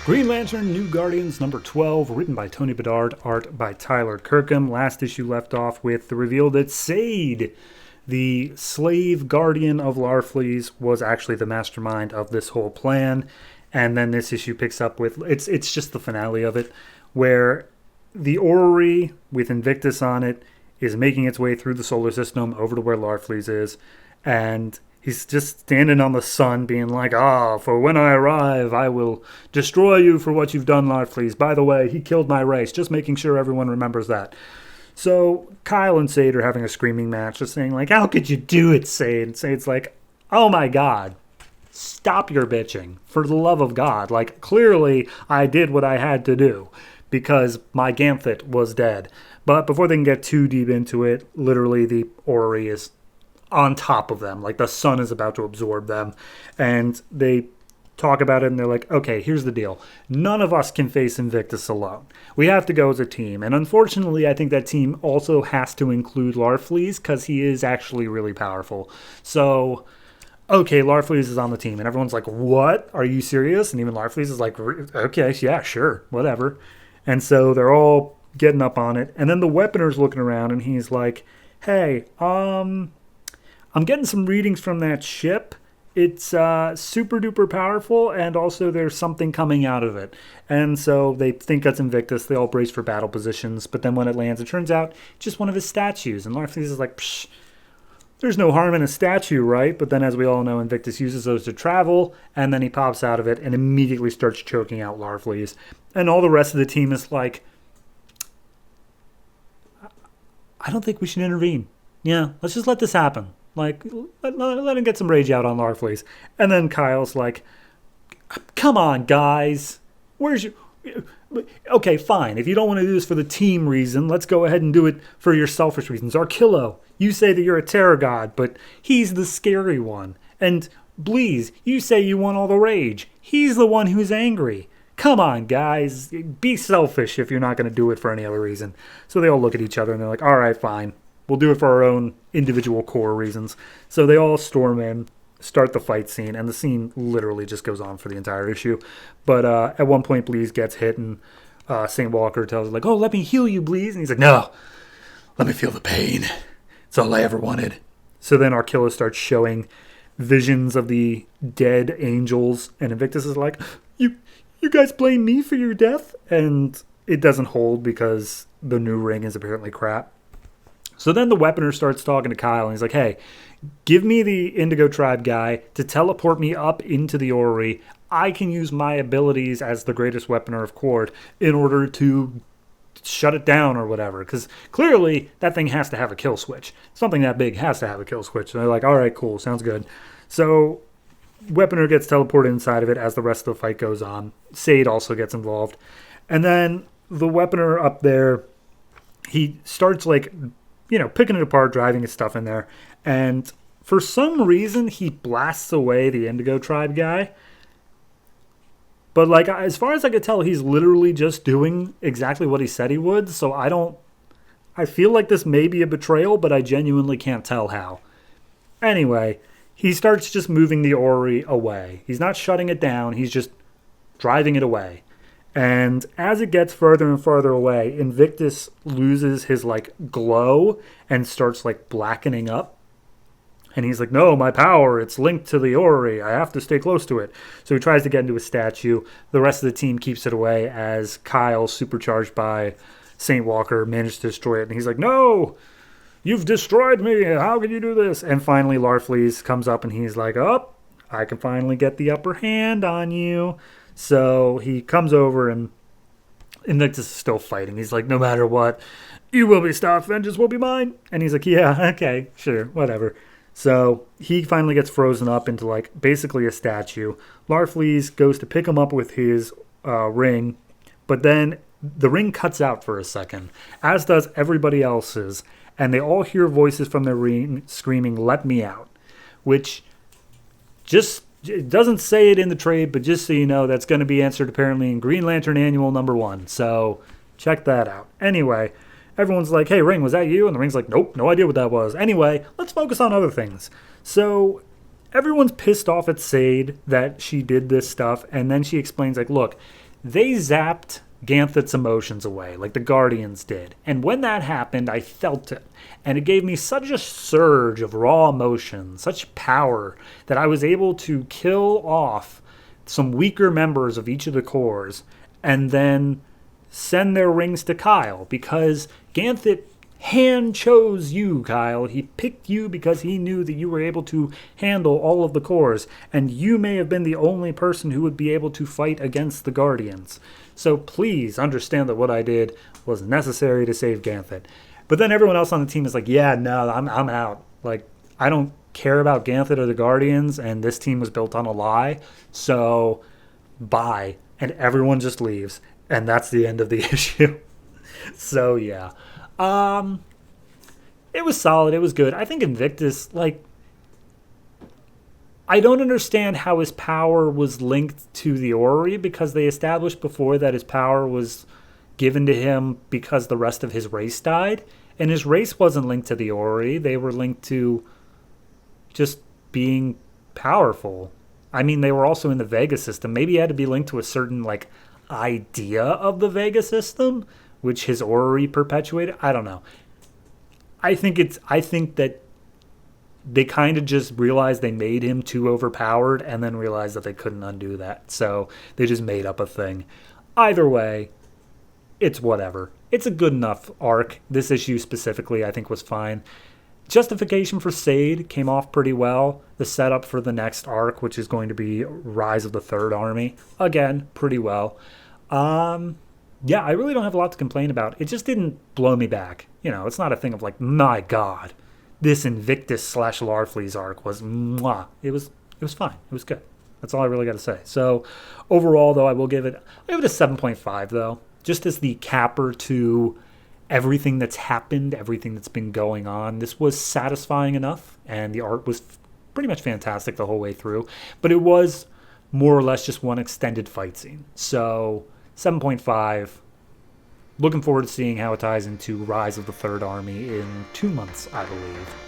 Green Lantern New Guardians number 12, written by Tony Bedard, art by Tyler Kirkham. Last issue left off with the reveal that Sade, the slave guardian of Larfleeze, was actually the mastermind of this whole plan. And then this issue picks up with, it's just the finale of it, where the orrery with Invictus on it is making its way through the solar system over to where Larfleeze is. And he's just standing on the sun being like, for when I arrive, I will destroy you for what you've done, Larfleeze. By the way, he killed my race. Just making sure everyone remembers that. So Kyle and Sade are having a screaming match, just saying, like, how could you do it, Sade? And Sade's like, oh my God, stop your bitching. For the love of God. Like, clearly I did what I had to do because my Ganthet was dead. But before they can get too deep into it, literally the orrery is on top of them, like the sun is about to absorb them, and they talk about it and they're like, okay, here's the deal, none of us can face Invictus alone, we have to go as a team. And unfortunately I think that team also has to include Larfleeze because he is actually really powerful. So okay, Larfleeze is on the team, and everyone's like, what, are you serious? And even Larfleeze is like, okay, yeah, sure, whatever. And so they're all getting up on it, and then the Weaponer's looking around and he's like, hey, I'm getting some readings from that ship. It's super duper powerful, and also there's something coming out of it. And so they think that's Invictus. They all brace for battle positions, but then when it lands, it turns out just one of his statues. And Larfleeze is like, psh, there's no harm in a statue, right? But then, as we all know, Invictus uses those to travel, and then he pops out of it and immediately starts choking out Larfleeze. And all the rest of the team is like, I don't think we should intervene. Yeah, let's just let this happen. Like, let him get some rage out on Larfleeze. And then Kyle's like, come on, guys. Where's your... Okay, fine. If you don't want to do this for the team reason, let's go ahead and do it for your selfish reasons. Arkillo, you say that you're a terror god, but he's the scary one. And Bleeze, you say you want all the rage. He's the one who's angry. Come on, guys. Be selfish if you're not going to do it for any other reason. So they all look at each other and they're like, all right, fine. We'll do it for our own individual core reasons. So they all storm in, start the fight scene, and the scene literally just goes on for the entire issue. But at one point, Bleeze gets hit, and St. Walker tells him, like, oh, let me heal you, Bleeze. And he's like, no, let me feel the pain. It's all I ever wanted. So then Arkillo starts showing visions of the dead angels, and Invictus is like, you guys blame me for your death? And it doesn't hold because the new ring is apparently crap. So then the Weaponer starts talking to Kyle, and he's like, hey, give me the Indigo Tribe guy to teleport me up into the orrery. I can use my abilities as the greatest Weaponer of Kord in order to shut it down or whatever. Because clearly that thing has to have a kill switch. Something that big has to have a kill switch. And they're like, all right, cool, sounds good. So Weaponer gets teleported inside of it as the rest of the fight goes on. Sade also gets involved. And then the Weaponer up there, he starts like... picking it apart, driving his stuff in there. And for some reason, he blasts away the Indigo Tribe guy. But, like, as far as I could tell, he's literally just doing exactly what he said he would. So I feel like this may be a betrayal, but I genuinely can't tell how. Anyway, he starts just moving the orrery away. He's not shutting it down. He's just driving it away. And as it gets further and further away, Invictus loses his, like, glow and starts, like, blackening up. And he's like, no, my power, it's linked to the orrery. I have to stay close to it. So he tries to get into a statue. The rest of the team keeps it away as Kyle, supercharged by St. Walker, managed to destroy it. And he's like, no, you've destroyed me. How can you do this? And finally, Larfleeze comes up and he's like, oh, I can finally get the upper hand on you. So he comes over and Invictus is still fighting. He's like, no matter what, you will be stopped. Vengeance will be mine. And he's like, yeah, okay, sure, whatever. So he finally gets frozen up into like basically a statue. Larfleeze goes to pick him up with his ring, but then the ring cuts out for a second, as does everybody else's. And they all hear voices from their ring screaming, let me out. Which just... it doesn't say it in the trade, but just so you know, that's going to be answered apparently in Green Lantern Annual number 1. So check that out. Anyway, everyone's like, hey, Ring, was that you? And the Ring's like, nope, no idea what that was. Anyway, let's focus on other things. So everyone's pissed off at Sade that she did this stuff. And then she explains, like, look, they zapped Ganthett's emotions away, like the Guardians did. And when that happened, I felt it. And it gave me such a surge of raw emotion, such power, that I was able to kill off some weaker members of each of the cores and then send their rings to Kyle, because Ganthet hand chose you, Kyle. He picked you because he knew that you were able to handle all of the cores, and you may have been the only person who would be able to fight against the Guardians. So please understand that what I did was necessary to save Ganthet. But then everyone else on the team is like, yeah, no, I'm out. Like, I don't care about Ganthet or the Guardians, and this team was built on a lie. So bye. And everyone just leaves. And that's the end of the issue. So yeah. It was solid. It was good. I think Invictus, like, I don't understand how his power was linked to the orrery, because they established before that his power was given to him because the rest of his race died. And his race wasn't linked to the orrery. They were linked to just being powerful. I mean, they were also in the Vega system. Maybe he had to be linked to a certain, like, idea of the Vega system, which his orrery perpetuated. I don't know. I think that they kind of just realized they made him too overpowered and then realized that they couldn't undo that. So they just made up a thing. Either way, it's whatever. It's a good enough arc. This issue specifically, I think, was fine. Justification for Sade came off pretty well. The setup for the next arc, which is going to be Rise of the Third Army, again, pretty well. Yeah, I really don't have a lot to complain about. It just didn't blow me back. You know, it's not a thing of like, my God, this Invictus / Larfleeze arc was mwah. It was fine. It was good. That's all I really got to say. So overall, though, I give it a 7.5, though, just as the capper to everything that's happened, everything that's been going on. This was satisfying enough, and the art was pretty much fantastic the whole way through. But it was more or less just one extended fight scene. So 7.5. Looking forward to seeing how it ties into Rise of the Third Army in 2 months, I believe.